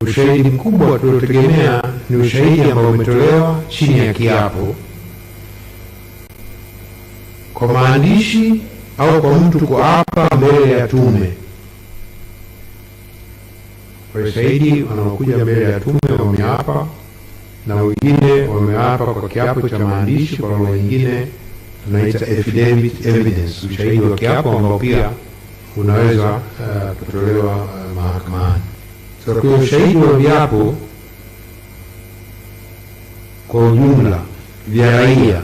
Ushahidi mkubwa tuliotegemea ni ushahidi ambao umetolewa chini ya kiapo kwa maandishi au kwa mtu kuapa mbele ya tume. Washahidi wanaokuja mbele ya tume wameapa, na wengine wameapa kwa kiapo cha maandishi, kwa wengine tunaita affidavit evidence, ushahidi wa kiapo ambao pia unaweza kutolewa mahakamani. Sasa kwa ushahidi wa viapo kwa ujumla vya raia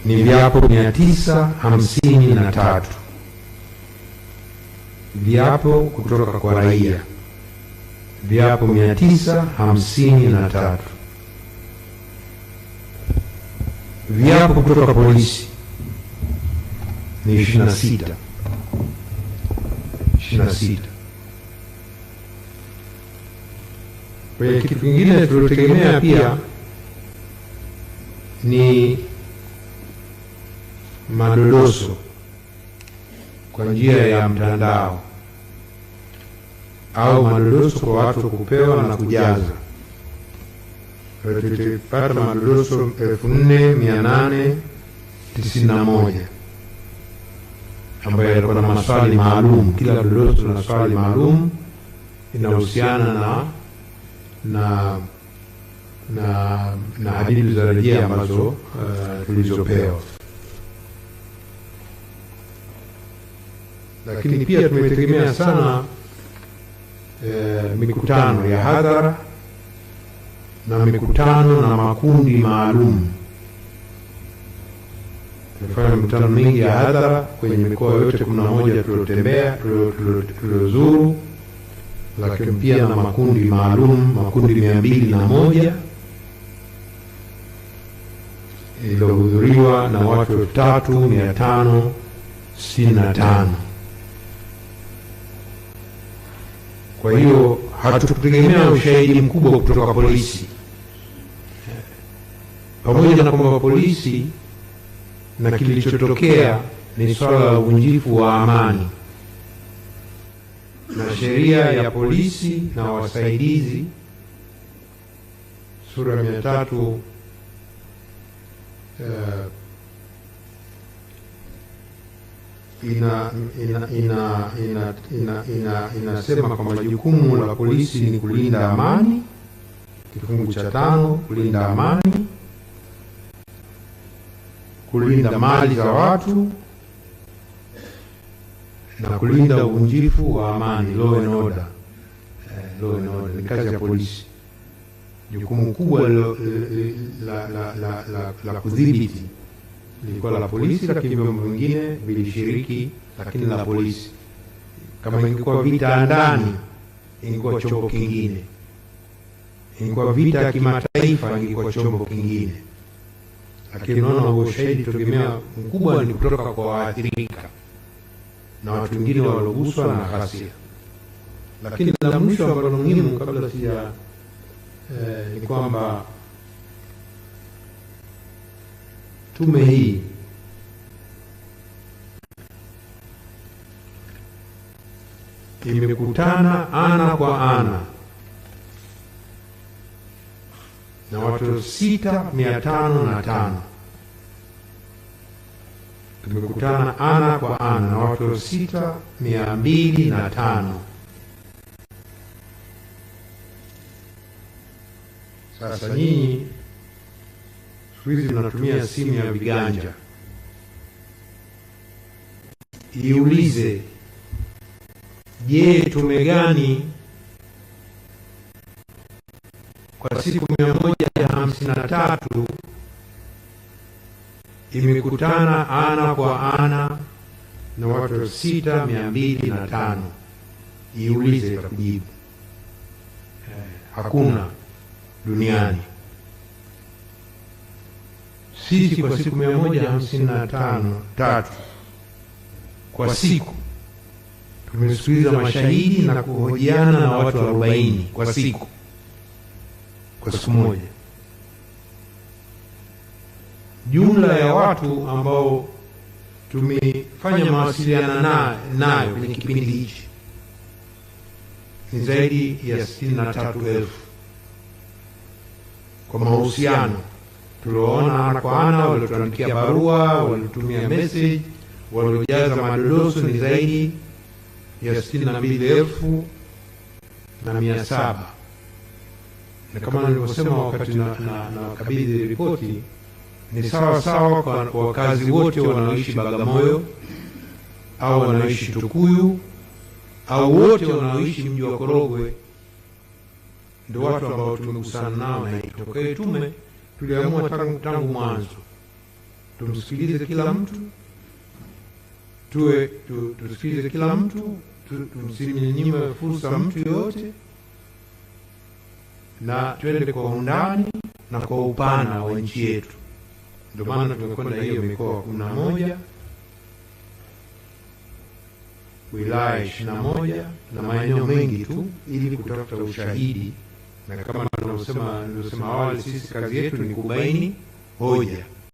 ni viapo 953 viapo kutoka kwa raia, viapo 953. Viapo kutoka kwa polisi ni 26. Kwa hiyo kitu kingine tulotegemea pia ni madodoso kwa njia ya mtandao au madodoso kwa watu kupewa na kujaza. Tulipata madodoso 4891 ambayo yalikuwa na maswali maalum. Kila dodoso na swali maalum inahusiana na hadithi za rejea ambazo tulizopewa. Lakini pia tumetegemea sana mikutano ya hadhara na mikutano na makundi maalum. Tumefanya mikutano mingi ya hadhara kwenye mikoa yote 11 tuliotembea, tuliozuru, lakini pia na makundi maalum, makundi 201 iliyohudhuriwa na watu 3565. Kwa hiyo hatukutegemea ushahidi mkubwa kutoka polisi, pamoja na kwamba polisi na kilichotokea ni swala la uvunjifu wa amani, na sheria ya polisi na wasaidizi sura 300 inasema kwamba jukumu la polisi ni kulinda amani. Kifungu cha 5, kulinda amani, kulinda mali za watu na kulinda uvunjifu wa amani, law and order. Law and order ni kazi ya polisi. Jukumu kubwa la kudhibiti lilikuwa la polisi, lakini vyombo vingine vilishiriki, lakini la polisi. Kama ingekuwa vita ndani, ingekuwa chombo kingine. Ingekuwa vita ya kimataifa, ingekuwa chombo kingine. Lakini unaona ushahidi tegemea mkubwa ni kutoka kwa waathirika na watu wengine waloguswa na ghasia. Lakini la mwisho ambalo muhimu kabla sija ni kwamba tume hii imekutana ana kwa ana na watu 6505. Tumekutana ana kwa ana na watu 6205. Sasa nyinyi siku hizi mnatumia simu ya viganja, iulize, je, tume gani kwa siku 153 imekutana ana kwa ana na watu 6205? Iulize, itakujibu hakuna duniani. Sisi kwa siku 153 kwa siku tumesikiliza mashahidi na kuhojiana na watu 40 kwa siku, kwa siku moja. Jumla ya watu ambao tumefanya mawasiliano nayo kwenye kipindi hichi ni zaidi ya 63,000 kwa mahusiano tulioona ana kwa ana, waliotuandikia barua, waliotumia message, waliojaza madodoso ni zaidi ya 62,700. Na kama nilivyosema wakati na kabidhi ripoti, ni sawa sawa kwa wakazi wote wanaoishi Bagamoyo au wanaoishi Tukuyu au wote wanaoishi mji wa Korogwe. Ndio watu ambao tumekusana nao, na itokee tume tuliamua tangu mwanzo tumsikilize kila mtu, tusikilize kila mtu, tusimnyime fursa mtu yoyote, na tuende kwa undani na kwa upana wa nchi yetu. Ndio maana tumekwenda hiyo mikoa 11, wilaya 21 na maeneo mengi tu, ili kutafuta ushahidi. Na kama nilivyosema awali, sisi kazi yetu ni kubaini hoja.